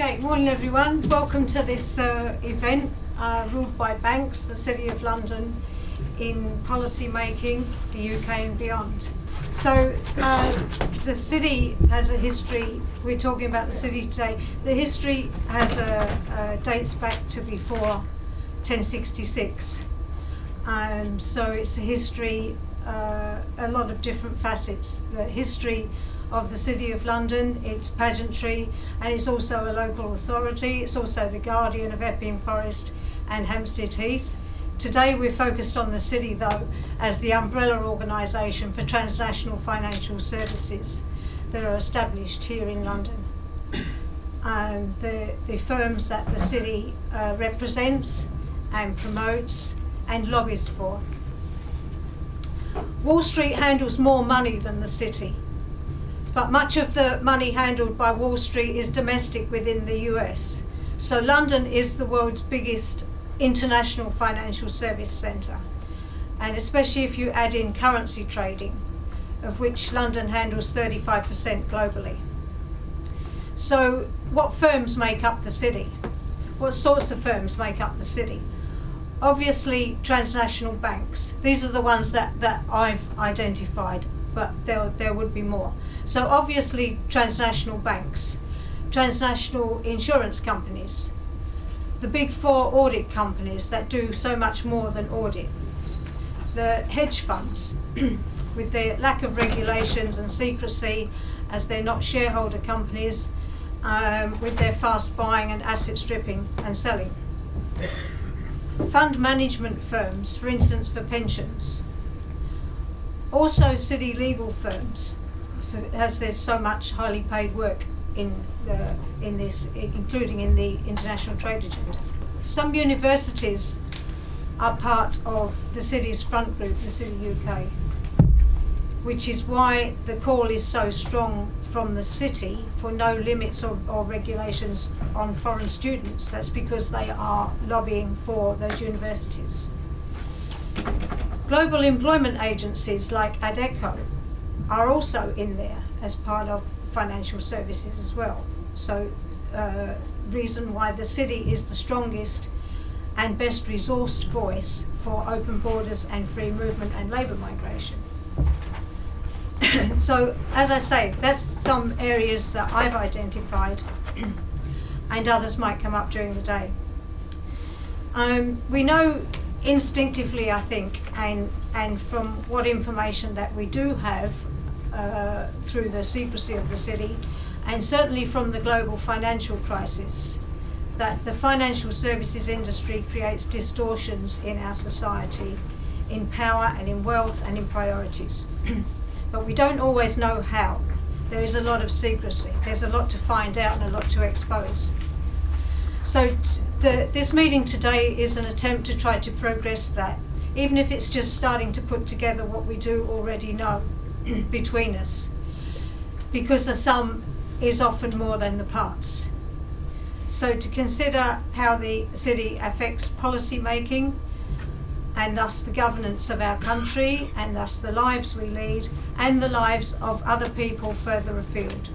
Okay, morning everyone. Welcome to this event ruled by banks, the City of London, in policy making, the UK and beyond. So the city has a history. We're talking about the city today. The history has dates back to before 1066. So it's a history, a lot of different facets. The history of the City of London, its pageantry, and it's also a local authority. It's also the guardian of Epping Forest and Hampstead Heath. Today we're focused on the city though as the umbrella organisation for transnational financial services that are established here in London. The firms that the city represents and promotes and lobbies for. Wall Street handles more money than the city, but much of the money handled by Wall Street is domestic within the US. So London is the world's biggest international financial service centre, and especially if you add in currency trading, of which London handles 35% globally. So what firms make up the city? What sorts of firms make up the city? Obviously transnational banks. These are the ones that I've identified, but there would be more. So obviously transnational banks, transnational insurance companies, the big four audit companies that do so much more than audit, the hedge funds with their lack of regulations and secrecy as they're not shareholder companies, with their fast buying and asset stripping and selling. Fund management firms, for instance, for pensions. Also city legal firms, as there's so much highly paid work in this, including in the international trade agenda. Some universities are part of the city's front group, the City UK, which is why the call is so strong from the city for no limits or regulations on foreign students. That's because they are lobbying for those universities. Global employment agencies like ADECO are also in there as part of financial services as well. So reason why the city is the strongest and best resourced voice for open borders and free movement and labour migration. So as I say, that's some areas that I've identified and others might come up during the day. We know instinctively, I think, and from what information that we do have through the secrecy of the city, and certainly from the global financial crisis, that the financial services industry creates distortions in our society, in power and in wealth and in priorities. But we don't always know how. There is a lot of secrecy. There's a lot to find out and a lot to expose. So this meeting today is an attempt to try to progress that, even if it's just starting to put together what we do already know between us, because the sum is often more than the parts. So to consider how the city affects policy making, and thus the governance of our country, and thus the lives we lead, and the lives of other people further afield.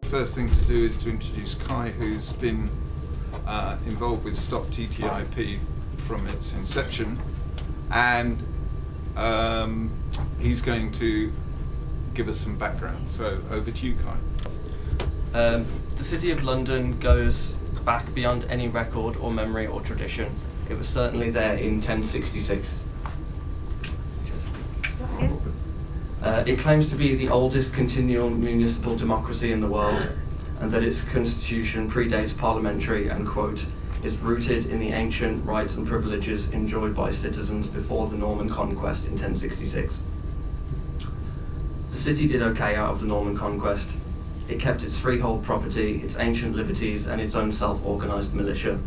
First thing to do is to introduce Kai, who's been involved with StopTTIP from its inception, and he's going to give us some background. So over to you, Kai. The City of London goes back beyond any record or memory or tradition. It was certainly there in 1066. It claims to be the oldest continual municipal democracy in the world, and that its constitution predates parliamentary and, quote, is rooted in the ancient rights and privileges enjoyed by citizens before the Norman conquest in 1066. The city did okay out of the Norman conquest. It kept its freehold property, its ancient liberties, and its own self-organised militia.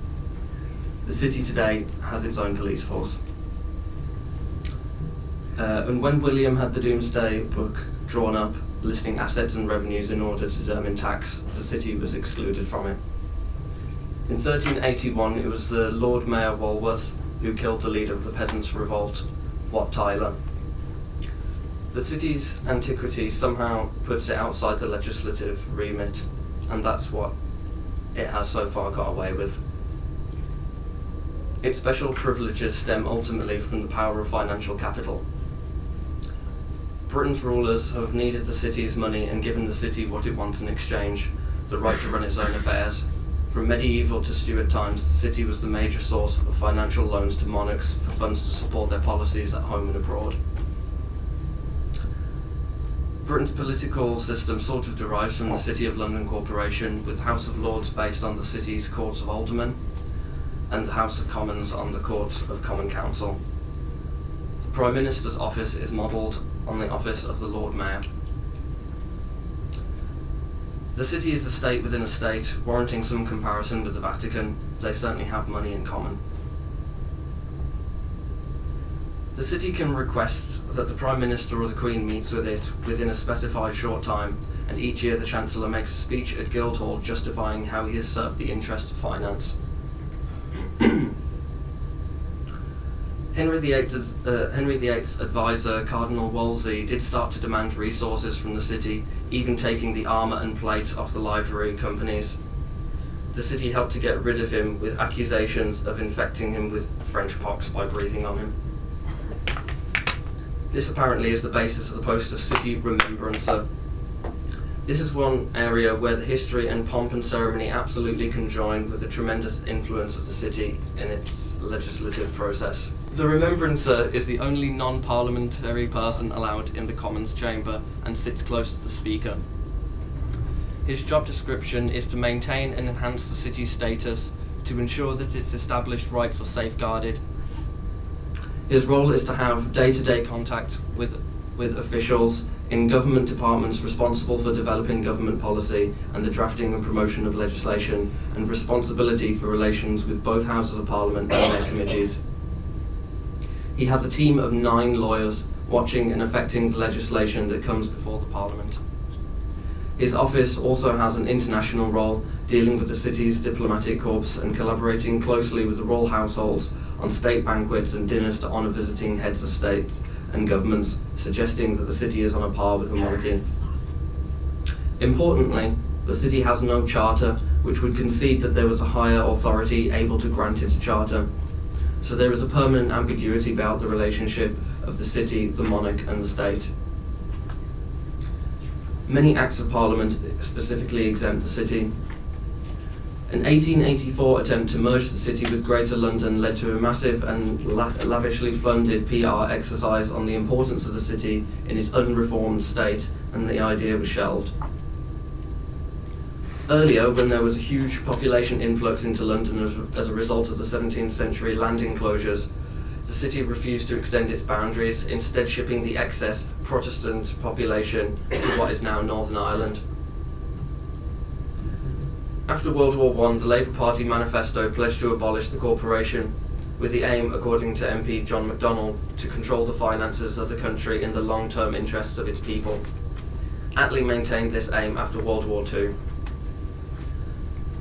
The city today has its own police force. And when William had the Domesday Book drawn up, listing assets and revenues in order to determine tax, the city was excluded from it. In 1381, it was the Lord Mayor Walworth who killed the leader of the peasants' revolt, Wat Tyler. The city's antiquity somehow puts it outside the legislative remit, and that's what it has so far got away with. Its special privileges stem ultimately from the power of financial capital. Britain's rulers have needed the city's money and given the city what it wants in exchange, the right to run its own affairs. From medieval to Stuart times, the city was the major source of financial loans to monarchs for funds to support their policies at home and abroad. Britain's political system sort of derives from the City of London Corporation, with House of Lords based on the city's Courts of Aldermen and the House of Commons on the Courts of Common Council. The Prime Minister's office is modelled on the office of the Lord Mayor. The city is a state within a state, warranting some comparison with the Vatican. They certainly have money in common. The city can request that the Prime Minister or the Queen meets with it within a specified short time, and each year the Chancellor makes a speech at Guildhall justifying how he has served the interest of finance. Henry VIII's advisor, Cardinal Wolsey, did start to demand resources from the city, even taking the armour and plate off the livery companies. The city helped to get rid of him with accusations of infecting him with French pox by breathing on him. This apparently is the basis of the post of City Remembrancer. This is one area where the history and pomp and ceremony absolutely conjoin with the tremendous influence of the city in its legislative process. The Remembrancer is the only non-parliamentary person allowed in the Commons chamber and sits close to the Speaker. His job description is to maintain and enhance the city's status, to ensure that its established rights are safeguarded. His role is to have day-to-day contact with officials in government departments responsible for developing government policy and the drafting and promotion of legislation, and responsibility for relations with both houses of Parliament and their committees. He has a team of 9 lawyers watching and affecting the legislation that comes before the Parliament. His office also has an international role, dealing with the city's diplomatic corps and collaborating closely with the royal households on state banquets and dinners to honour visiting heads of state and governments, suggesting that the city is on a par with the monarchy. Importantly, the city has no charter, which would concede that there was a higher authority able to grant it a charter. So there is a permanent ambiguity about the relationship of the city, the monarch and the state. Many Acts of Parliament specifically exempt the city. An 1884 attempt to merge the city with Greater London led to a massive and lavishly funded PR exercise on the importance of the city in its unreformed state, and the idea was shelved. Earlier, when there was a huge population influx into London as a result of the 17th century land enclosures, the city refused to extend its boundaries, instead shipping the excess Protestant population to what is now Northern Ireland. After World War I, the Labour Party manifesto pledged to abolish the corporation, with the aim, according to MP John MacDonnell, to control the finances of the country in the long-term interests of its people. Attlee maintained this aim after World War II.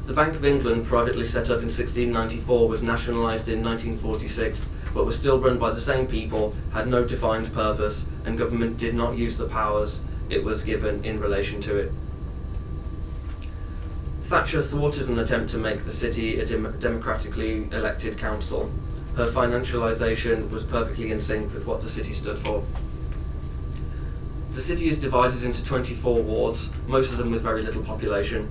The Bank of England, privately set up in 1694, was nationalised in 1946, but was still run by the same people, had no defined purpose, and government did not use the powers it was given in relation to it. Thatcher thwarted an attempt to make the city a democratically elected council. Her financialisation was perfectly in sync with what the city stood for. The city is divided into 24 wards, most of them with very little population.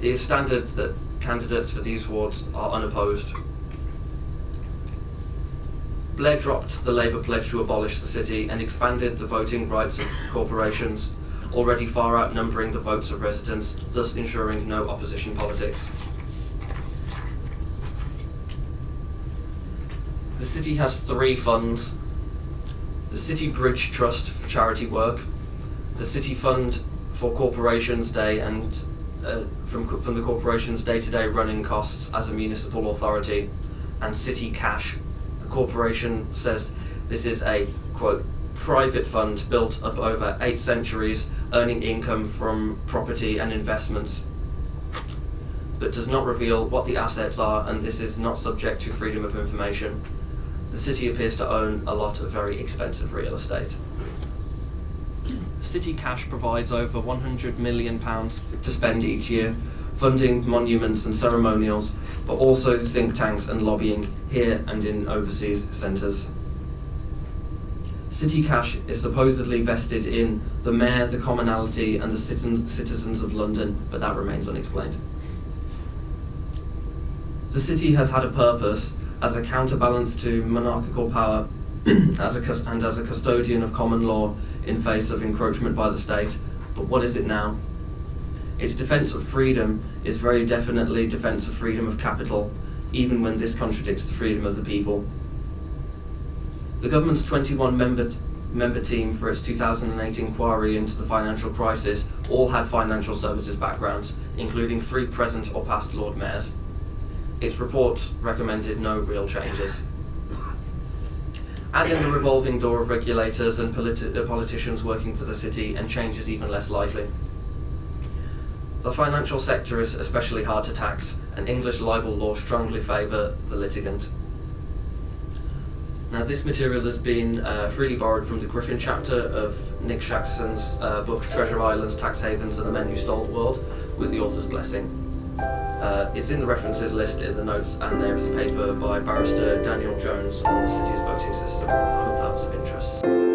It is standard that candidates for these wards are unopposed. Blair dropped the Labour pledge to abolish the city and expanded the voting rights of corporations, already far outnumbering the votes of residents, thus ensuring no opposition politics. The city has 3 funds: the City Bridge Trust for charity work, the City Fund for Corporations Day and from the corporation's day-to-day running costs as a municipal authority, and City Cash. The corporation says this is a, quote, private fund built up over 8 centuries, earning income from property and investments. but does not reveal what the assets are, and this is not subject to freedom of information. The city appears to own a lot of very expensive real estate. City cash provides over £100 million to spend each year, funding monuments and ceremonials, but also think tanks and lobbying here and in overseas centres. City cash is supposedly vested in the mayor, the commonalty and the citizens of London, but that remains unexplained. The city has had a purpose as a counterbalance to monarchical power and as a custodian of common law in face of encroachment by the state, but what is it now? Its defence of freedom is very definitely defence of freedom of capital, even when this contradicts the freedom of the people. The government's 21-member team for its 2008 inquiry into the financial crisis all had financial services backgrounds, including 3 present or past Lord Mayors. Its report recommended no real changes. Add in the revolving door of regulators and politicians working for the city, and change is even less likely. The financial sector is especially hard to tax, and English libel law strongly favour the litigant. Now, this material has been freely borrowed from the Griffin chapter of Nick Shackson's book Treasure Islands, Tax Havens and the Men Who Stole the World, with the author's blessing. It's in the references list in the notes, and there is a paper by Barrister Daniel Jones on the city's voting system. I hope that was of interest.